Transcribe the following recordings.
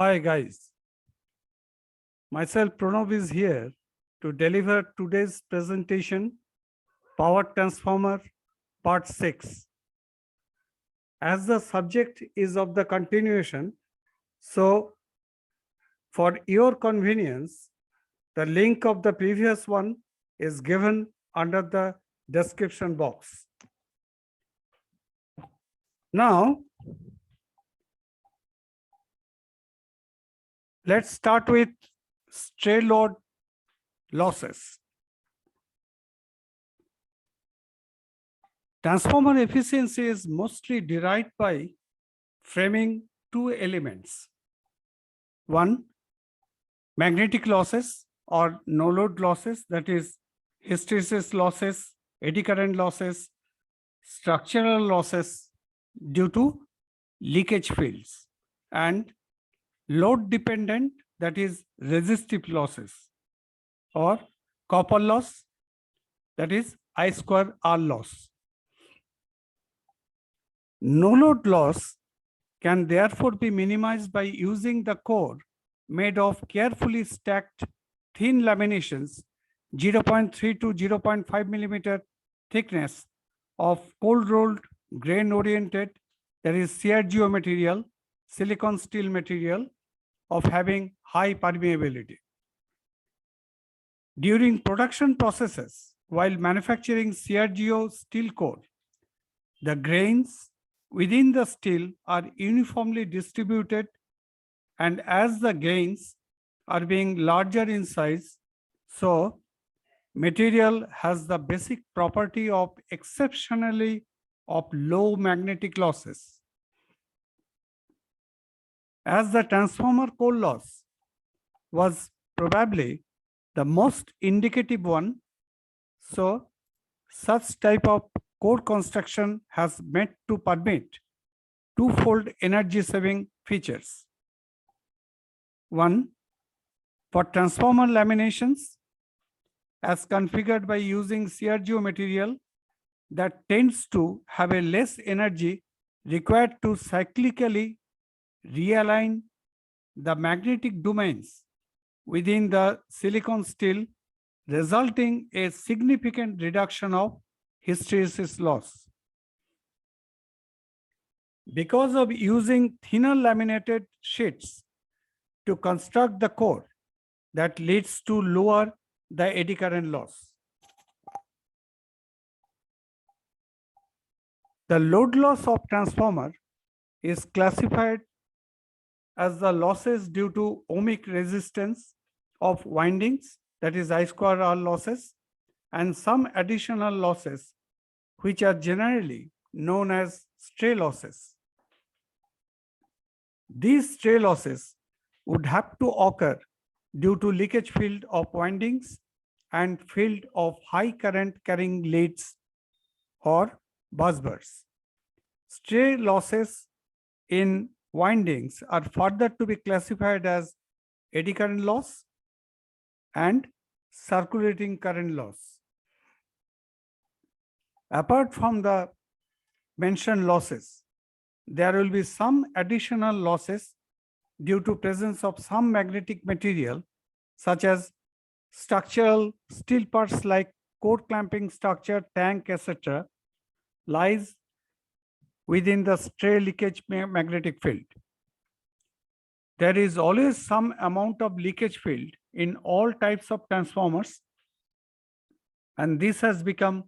Hi guys, myself Pranav is here to deliver today's presentation, Power Transformer Part 6. As the subject is of the continuation, so for your convenience, the link of the previous one is given under the description box. Now, let's start with stray load losses. Transformer efficiency is mostly derived by framing two elements. One, magnetic losses or no load losses, that is hysteresis losses, eddy current losses, structural losses due to leakage fields, and load dependent, that is resistive losses, or copper loss, that is I square R loss. No load loss can therefore be minimized by using the core made of carefully stacked thin laminations 0.3 to 0.5 millimeter thickness of cold rolled grain oriented, that is CRGO material, silicon steel material of having high permeability. During production processes, while manufacturing CRGO steel core, the grains within the steel are uniformly distributed, and as the grains are being larger in size, so material has the basic property of exceptionally of low magnetic losses. As the transformer core loss was probably the most indicative one, so such type of core construction has made to permit twofold energy saving features. One, for transformer laminations, as configured by using CRGO material that tends to have a less energy required to cyclically realign the magnetic domains within the silicon steel, resulting a significant reduction of hysteresis loss. Because of using thinner laminated sheets to construct the core, that leads to lower the eddy current loss. The load loss of transformer is classified as the losses due to ohmic resistance of windings, that is I square R losses, and some additional losses, which are generally known as stray losses. These stray losses would have to occur due to leakage field of windings and field of high current carrying leads or busbars. Stray losses in windings are further to be classified as eddy current loss and circulating current loss. Apart from the mentioned losses, there will be some additional losses due to presence of some magnetic material, such as structural steel parts like core clamping structure, tank, etc., lies within the stray leakage magnetic field. There is always some amount of leakage field in all types of transformers, and this has become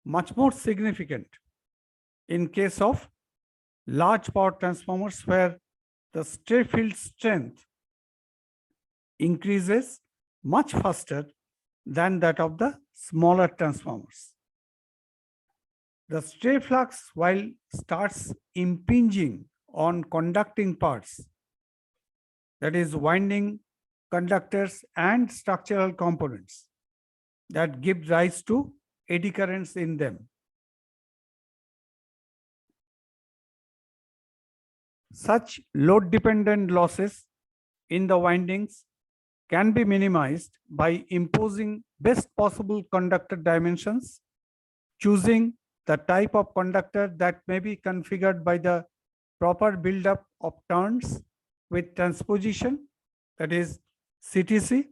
much more significant in case of large power transformers where the stray field strength increases much faster than that of the smaller transformers. The stray flux, while starts impinging on conducting parts, that is winding, conductors and structural components, that give rise to eddy currents in them. Such load-dependent losses in the windings can be minimized by imposing best possible conductor dimensions, choosing the type of conductor that may be configured by the proper buildup of turns with transposition, that is CTC,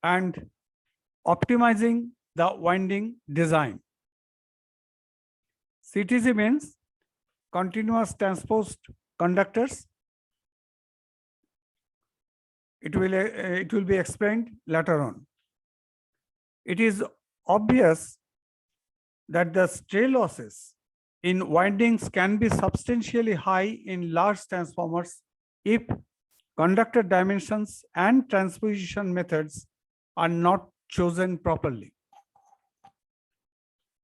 and optimizing the winding design. CTC means continuous transposed conductors. It will be explained later on. It is obvious that the stray losses in windings can be substantially high in large transformers if conductor dimensions and transposition methods are not chosen properly.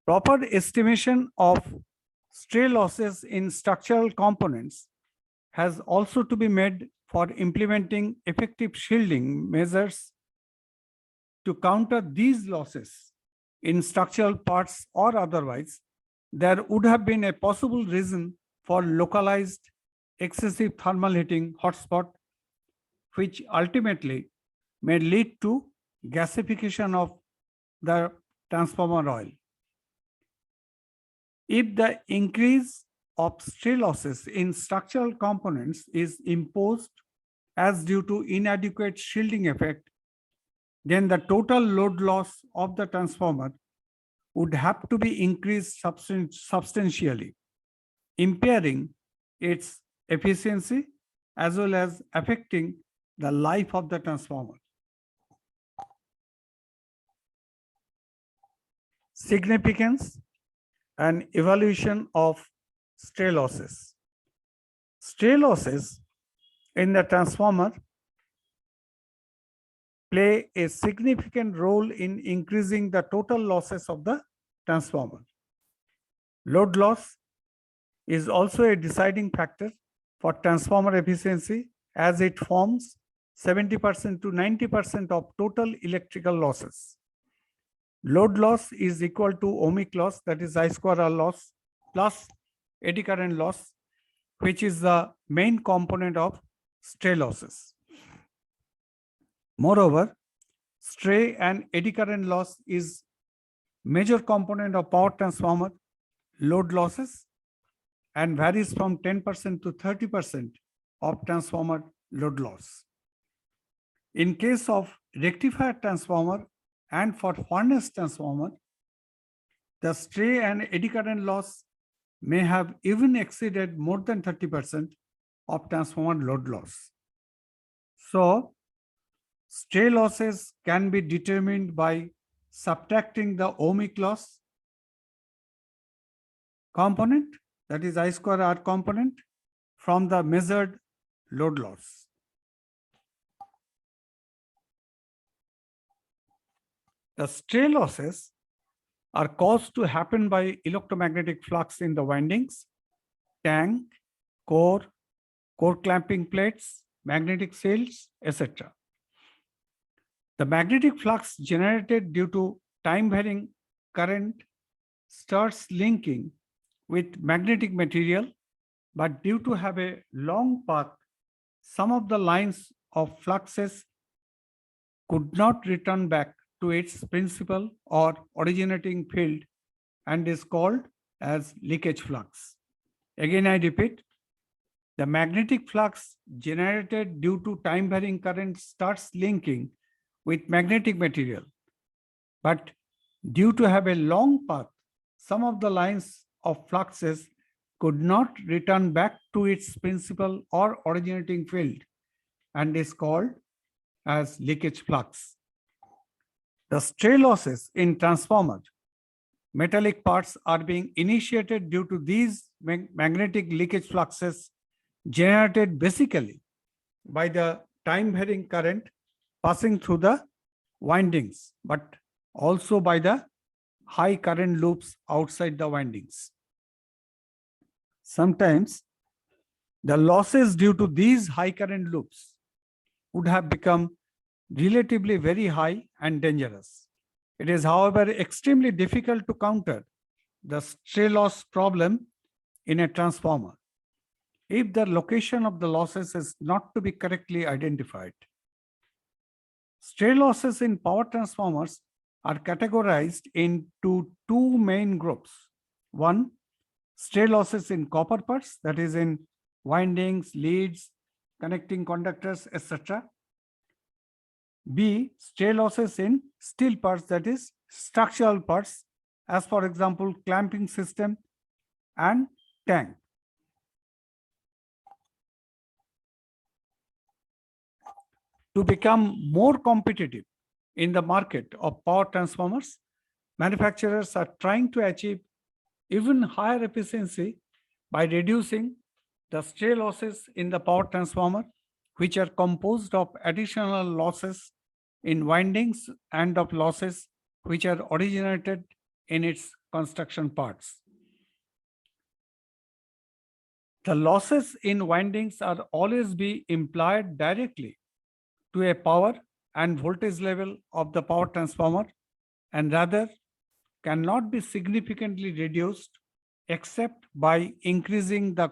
Proper estimation of stray losses in structural components has also to be made for implementing effective shielding measures to counter these losses in structural parts or otherwise. There would have been a possible reason for localized excessive thermal heating hotspot, which ultimately may lead to gasification of the transformer oil. If the increase of stray losses in structural components is imposed as due to inadequate shielding effect, then the total load loss of the transformer would have to be increased substantially, impairing its efficiency as well as affecting the life of the transformer. Significance and evaluation of stray losses. Stray losses in the transformer play a significant role in increasing the total losses of the transformer. Load loss is also a deciding factor for transformer efficiency, as it forms 70% to 90% of total electrical losses. Load loss is equal to ohmic loss, that is I square R loss, plus eddy current loss, which is the main component of stray losses. Moreover, stray and eddy current loss is major component of power transformer load losses and varies from 10% to 30% of transformer load loss. In case of rectifier transformer and for furnace transformer, the stray and eddy current loss may have even exceeded more than 30% of transformer load loss. So, stray losses can be determined by subtracting the ohmic loss component, that is I square R component, from the measured load loss. The stray losses are caused to happen by electromagnetic flux in the windings, tank, core clamping plates, magnetic fields, etc. The magnetic flux generated due to time varying current starts linking with magnetic material, but due to have a long path, some of the lines of fluxes could not return back to its principal or originating field and is called as leakage flux. Again, I repeat, the magnetic flux generated due to time varying current starts linking with magnetic material, but due to have a long path, some of the lines of fluxes could not return back to its principal or originating field and is called as leakage flux. The stray losses in transformer metallic parts are being initiated due to these magnetic leakage fluxes generated basically by the time varying current passing through the windings, but also by the high current loops outside the windings. Sometimes the losses due to these high current loops would have become relatively very high and dangerous. It is, however, extremely difficult to counter the stray loss problem in a transformer if the location of the losses is not to be correctly identified. Stray losses in power transformers are categorized into two main groups. One, stray losses in copper parts, that is in windings, leads, connecting conductors, etc. B, stray losses in steel parts, that is structural parts, as for example, clamping system and tank. To become more competitive in the market of power transformers, manufacturers are trying to achieve even higher efficiency by reducing the stray losses in the power transformer, which are composed of additional losses in windings and of losses which are originated in its construction parts. The losses in windings are always be implied directly to a power and voltage level of the power transformer, and rather cannot be significantly reduced except by increasing the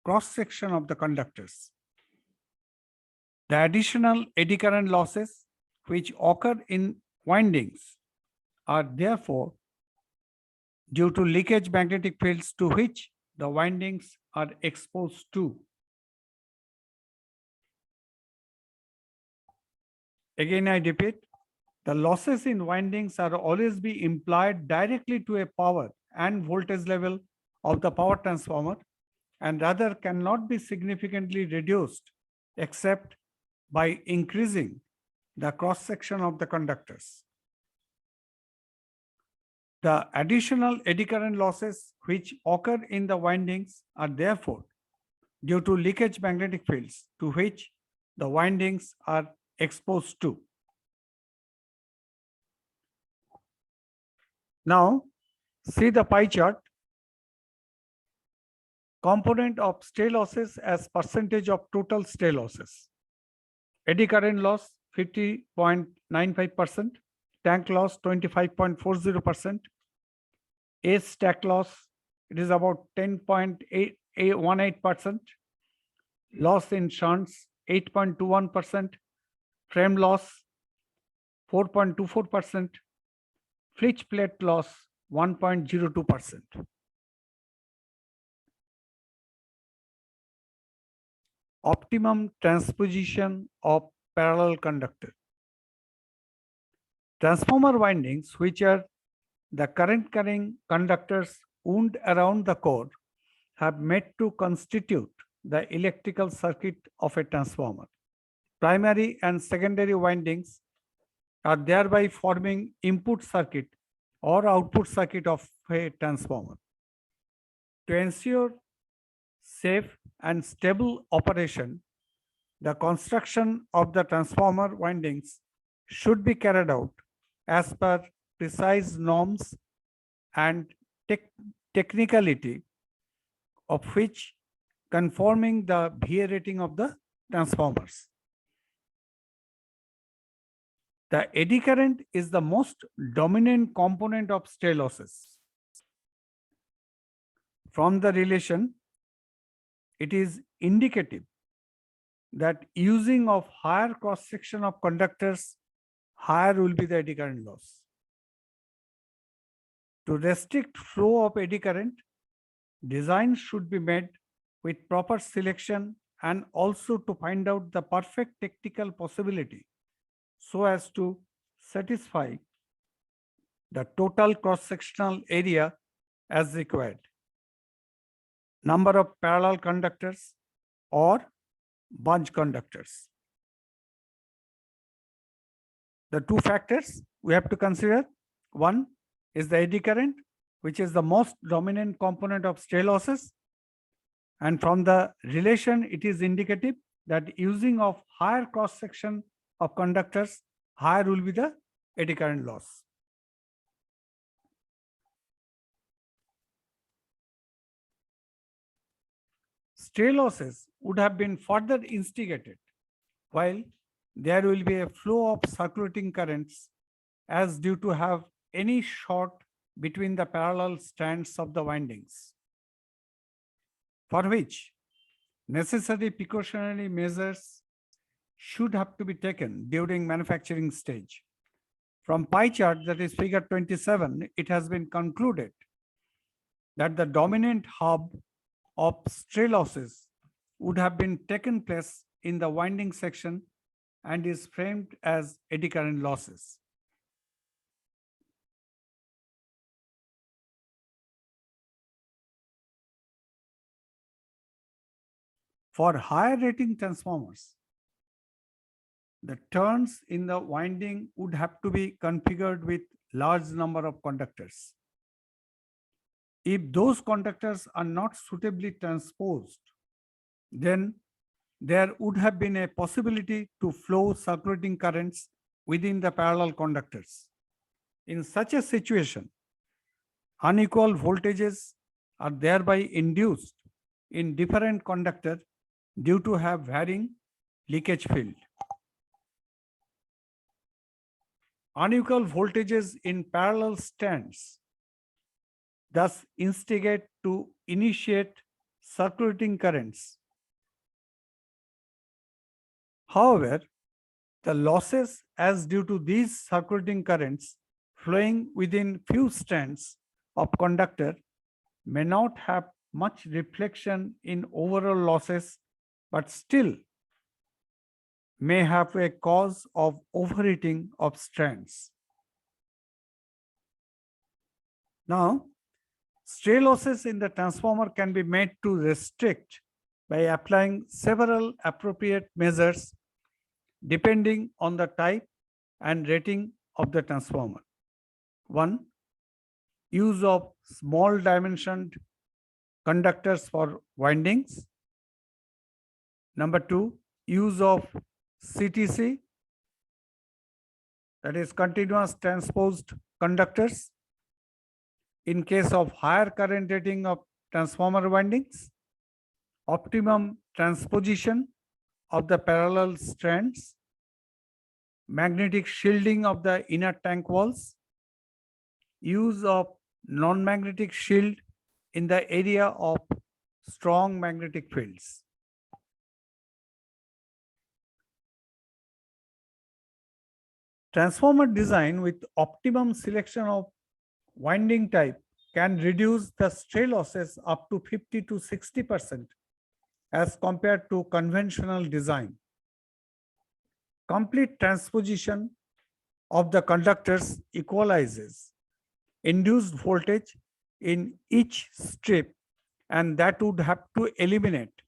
cross section of the conductors. The additional eddy current losses which occur in windings are therefore due to leakage magnetic fields to which the windings are exposed to. Again, I repeat, the losses in windings are always be implied directly to a power and voltage level of the power transformer, and rather cannot be significantly reduced except by increasing the cross section of the conductors. The additional eddy current losses which occur in the windings are therefore due to leakage magnetic fields to which the windings are exposed to. Now, see the pie chart. Component of stray losses as percentage of total stray losses. Eddy current loss 50.95%, tank loss 25.40%, ace stack loss, it is about 10.18%, loss in shunts 8.21%, frame loss 4.24%, flitch plate loss 1.02%. Optimum transposition of parallel conductor. Transformer windings, which are the current carrying conductors wound around the core, have met to constitute the electrical circuit of a transformer. Primary and secondary windings are thereby forming input circuit or output circuit of a transformer. To ensure safe and stable operation, the construction of the transformer windings should be carried out as per precise norms and technicality of which conforming the VA rating of the transformers. The eddy current is the most dominant component of stray losses. From the relation, it is indicative that using of higher cross section of conductors, higher will be the eddy current loss. To restrict flow of eddy current, design should be made with proper selection and also to find out the perfect technical possibility so as to satisfy the total cross-sectional area as required. Number of parallel conductors or bunch conductors. The two factors we have to consider. One is the eddy current, which is the most dominant component of stray losses. And from the relation, it is indicative that using of higher cross-section of conductors, higher will be the eddy current loss. Stray losses would have been further instigated while there will be a flow of circulating currents as due to have any short between the parallel strands of the windings, for which necessary precautionary measures should have to be taken during manufacturing stage. From pie chart, that is figure 27, it has been concluded that the dominant hub of stray losses would have been taken place in the winding section and is framed as eddy current losses. For higher rating transformers, the turns in the winding would have to be configured with large number of conductors. If those conductors are not suitably transposed, then there would have been a possibility to flow circulating currents within the parallel conductors. In such a situation, unequal voltages are thereby induced in different conductor due to have varying leakage field. Unequal voltages in parallel strands thus instigate to initiate circulating currents. However, the losses as due to these circulating currents flowing within few strands of conductor may not have much reflection in overall losses, but still may have a cause of overheating of strands. Now, stray losses in the transformer can be made to restrict by applying several appropriate measures depending on the type and rating of the transformer. 1. Use of small dimensioned conductors for windings. Number 2, use of CTC, that is continuous transposed conductors in case of higher current rating of transformer windings. Optimum transposition of the parallel strands, magnetic shielding of the inner tank walls, use of non-magnetic shield in the area of strong magnetic fields. Transformer design with optimum selection of winding type can reduce the stray losses up to 50 to 60% as compared to conventional design. Complete transposition of the conductors equalizes induced voltage in each strip, and that would have to eliminate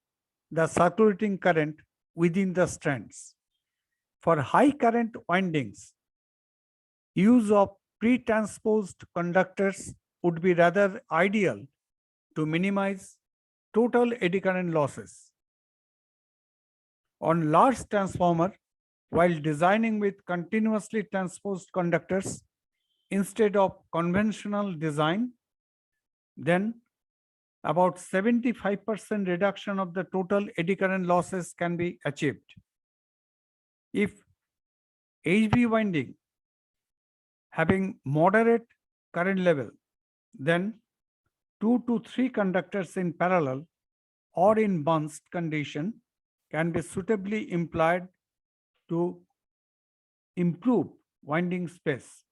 the circulating current within the strands. For high current windings, use of pre-transposed conductors would be rather ideal to minimize total eddy current losses. On large transformer, while designing with continuously transposed conductors instead of conventional design, then about 75% reduction of the total eddy current losses can be achieved. If HV winding having moderate current level, then 2 to 3 conductors in parallel or in bunched condition can be suitably employed to improve winding space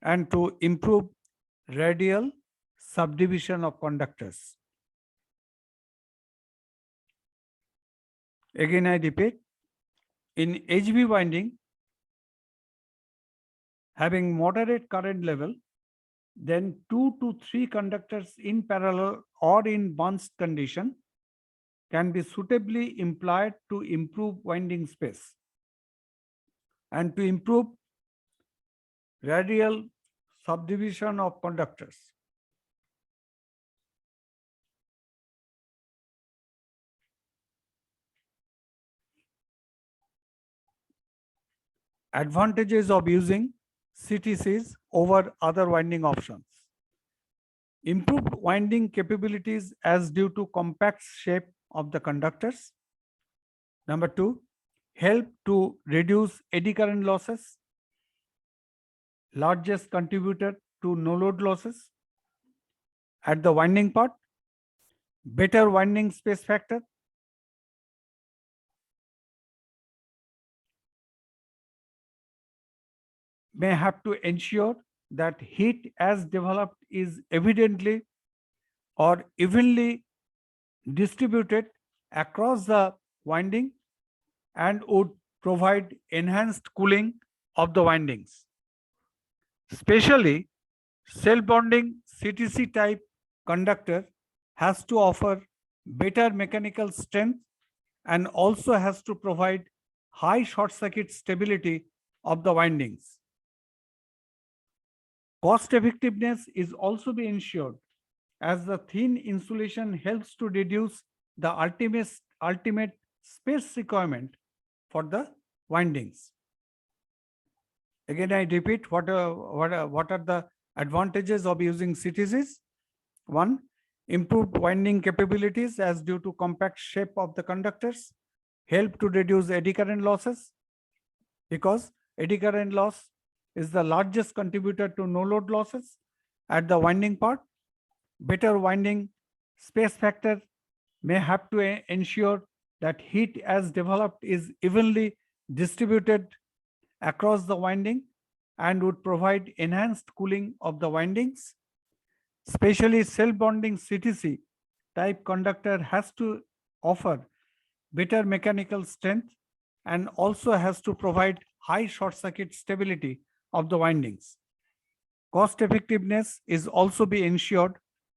and to improve radial subdivision of conductors. Again, I repeat, in HV winding, having moderate current level, then 2 to 3 conductors in parallel or in bunched condition can be suitably employed to improve winding space and to improve radial subdivision of conductors. Advantages of using CTCs over other winding options. Improved winding capabilities as due to compact shape of the conductors. Number 2, help to reduce eddy current losses, largest contributor to no load losses. At the winding part, better winding space factor, may have to ensure that heat as developed is evidently or evenly distributed across the winding and would provide enhanced cooling of the windings. Especially self-bonding CTC type conductor has to offer better mechanical strength and also has to provide high short circuit stability of the windings. Cost effectiveness is also be ensured as the thin insulation helps to reduce the ultimate space requirement for the windings. Again, I repeat, what are the advantages of using CTCs? One, improved winding capabilities as due to compact shape of the conductors, help to reduce eddy current losses because eddy current loss is the largest contributor to no load losses at the winding part. Better winding space factor may have to ensure that heat as developed is evenly distributed across the winding and would provide enhanced cooling of the windings. Especially self-bonding CTC type conductor has to offer better mechanical strength and also has to provide high short circuit stability of the windings. Cost effectiveness is also be ensured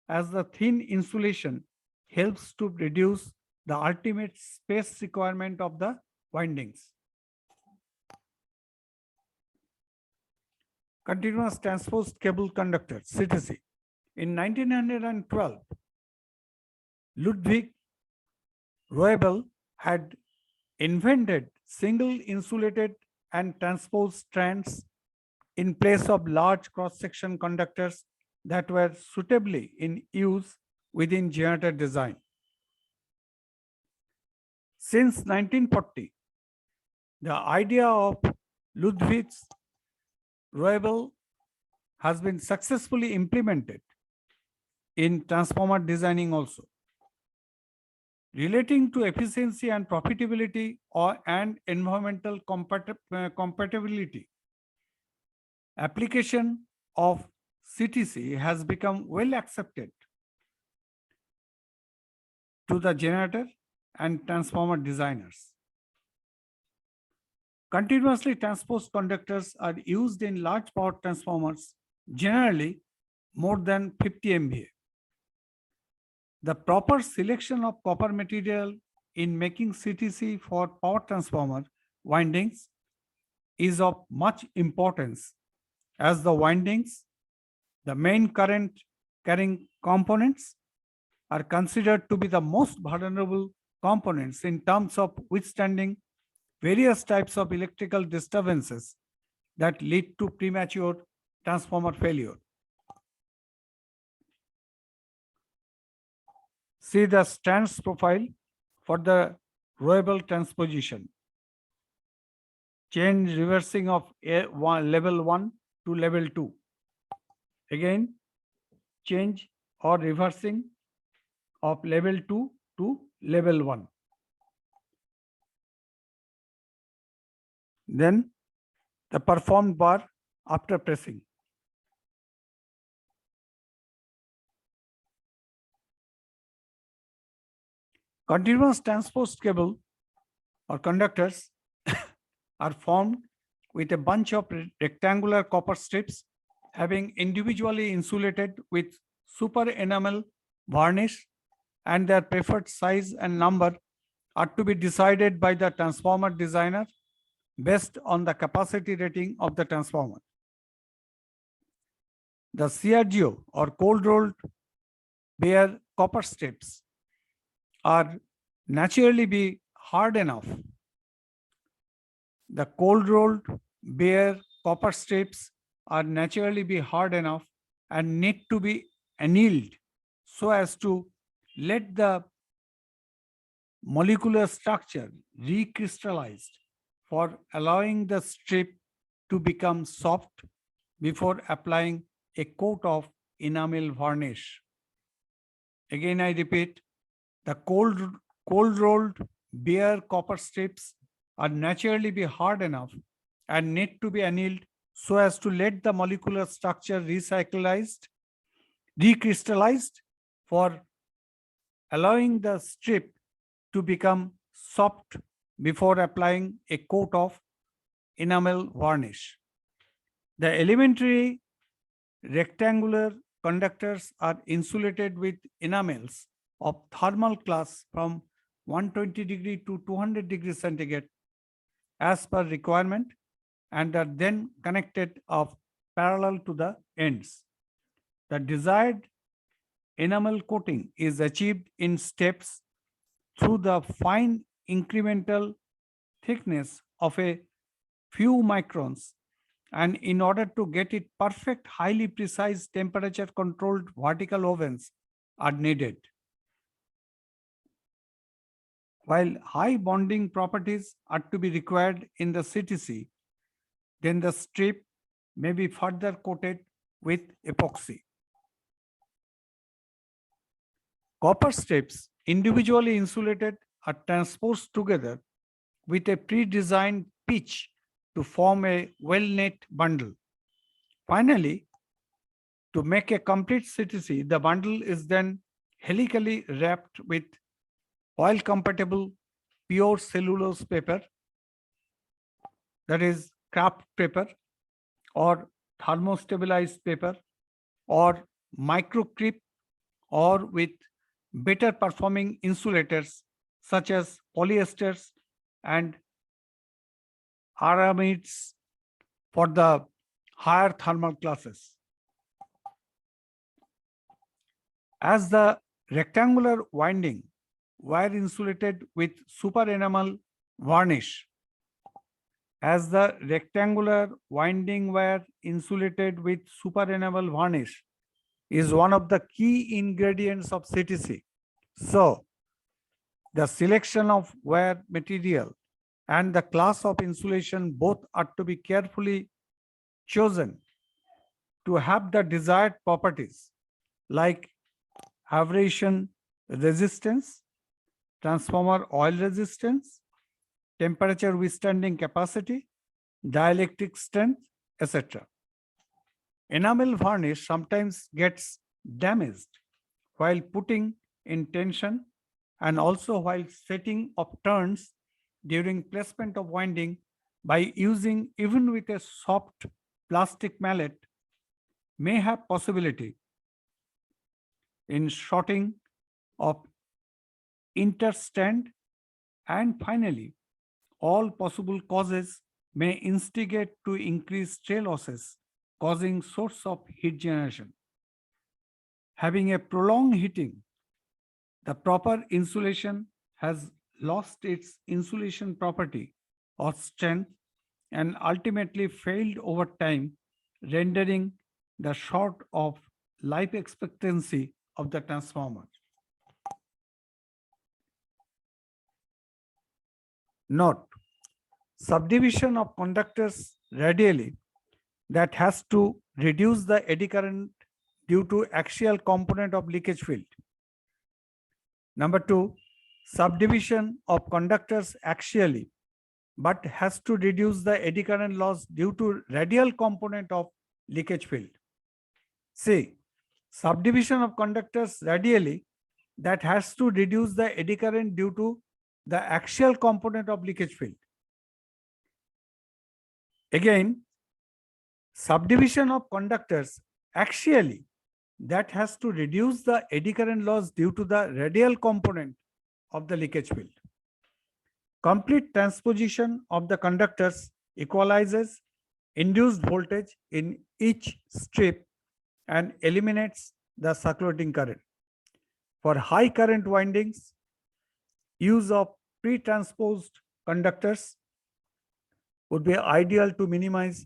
as the thin insulation helps to reduce the ultimate space requirement of the windings. Continuous transposed cable conductor, CTC. In 1912, Ludwig Roebel had invented single insulated and transposed strands in place of large cross-section conductors that were suitably in use within generator design. Since 1940, the idea of Ludwig Roebel has been successfully implemented in transformer designing also. Relating to efficiency and profitability and environmental compatibility, application of CTC has become well accepted to the generator and transformer designers. Continuously transposed conductors are used in large power transformers, generally more than 50 MVA. The proper selection of copper material in making CTC for power transformer windings is of much importance as the windings, the main current carrying components, are considered to be the most vulnerable components in terms of withstanding various types of electrical disturbances that lead to premature transformer failure. See the strands profile for the Roebel transposition. Change reversing of level 1 to level 2. Again, change or reversing of level 2 to level 1. Then the performed bar after pressing. Continuous transposed cable or conductors are formed with a bunch of rectangular copper strips having individually insulated with super enamel varnish, and their preferred size and number are to be decided by the transformer designer based on the capacity rating of the transformer. The CRGO or cold rolled bare copper strips are naturally be hard enough. The cold rolled bare copper strips are naturally be hard enough and need to be annealed so as to let the molecular structure recrystallized for allowing the strip to become soft before applying a coat of enamel varnish. Again, I repeat, the cold rolled bare copper strips are naturally be hard enough and need to be annealed so as to let the molecular structure recrystallized for allowing the strip to become soft before applying a coat of enamel varnish. The elementary rectangular conductors are insulated with enamels of thermal class from 120 degree to 200 degrees centigrade as per requirement and are then connected of parallel to the ends. The desired enamel coating is achieved in steps through the fine incremental thickness of a few microns, and in order to get it perfect, highly precise temperature controlled vertical ovens are needed. While high bonding properties are to be required in the CTC, then the strip may be further coated with epoxy. Copper strips individually insulated are transposed together with a pre-designed pitch to form a well-knit bundle. Finally, to make a complete CTC, the bundle is then helically wrapped with oil-compatible pure cellulose paper, that is craft paper, or thermostabilized paper, or microcrep, or with better performing insulators such as polyesters and aramides for the higher thermal classes. As the rectangular winding wire insulated with super enamel varnish, as the rectangular winding wire insulated with super enamel varnish is one of the key ingredients of CTC. So, the selection of wire material and the class of insulation both are to be carefully chosen to have the desired properties like abrasion resistance, transformer oil resistance, temperature withstanding capacity, dielectric strength, etc. Enamel varnish sometimes gets damaged while putting in tension and also while setting of turns during placement of winding by using even with a soft plastic mallet may have possibility in shorting of interstand, and finally all possible causes may instigate to increase stray losses causing source of heat generation. Having a prolonged heating, the proper insulation has lost its insulation property or strength and ultimately failed over time, rendering the short of life expectancy of the transformer. Note, subdivision of conductors radially that has to reduce the eddy current due to axial component of leakage field. Number two, subdivision of conductors axially but has to reduce the eddy current loss due to radial component of leakage field. C, subdivision of conductors radially that has to reduce the eddy current due to the axial component of leakage field. Again, subdivision of conductors axially that has to reduce the eddy current loss due to the radial component of the leakage field. Complete transposition of the conductors equalizes induced voltage in each strip and eliminates the circulating current. For high current windings, use of pre-transposed conductors would be ideal to minimize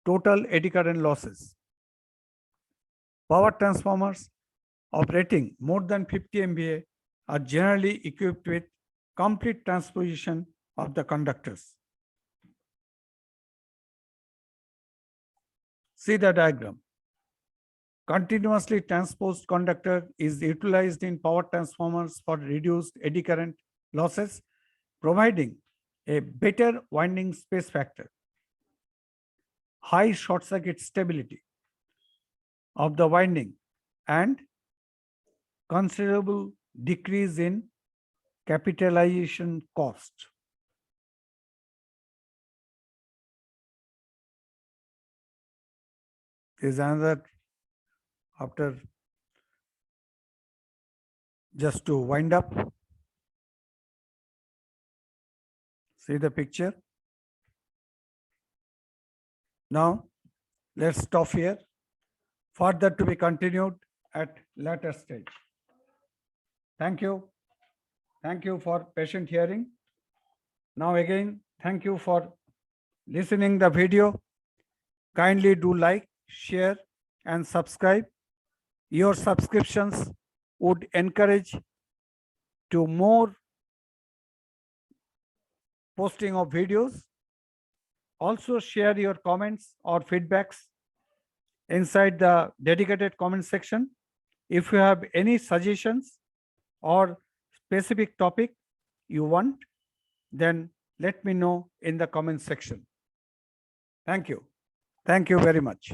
total eddy current losses. Power transformers operating more than 50 MVA are generally equipped with complete transposition of the conductors. See the diagram. Continuously transposed conductor is utilized in power transformers for reduced eddy current losses, providing a better winding space factor, high short circuit stability of the winding, and considerable decrease in capitalization cost. Is another, after, just to wind up, see the picture. Now, let's stop here. Further to be continued at later stage. Thank you. Thank you for patient hearing. Now again, thank you for listening the video. Kindly do like, share, and subscribe. Your subscriptions would encourage to more posting of videos. Also share your comments or feedbacks inside the dedicated comment section. If you have any suggestions or specific topic you want, then let me know in the comment section. Thank you. Thank you very much.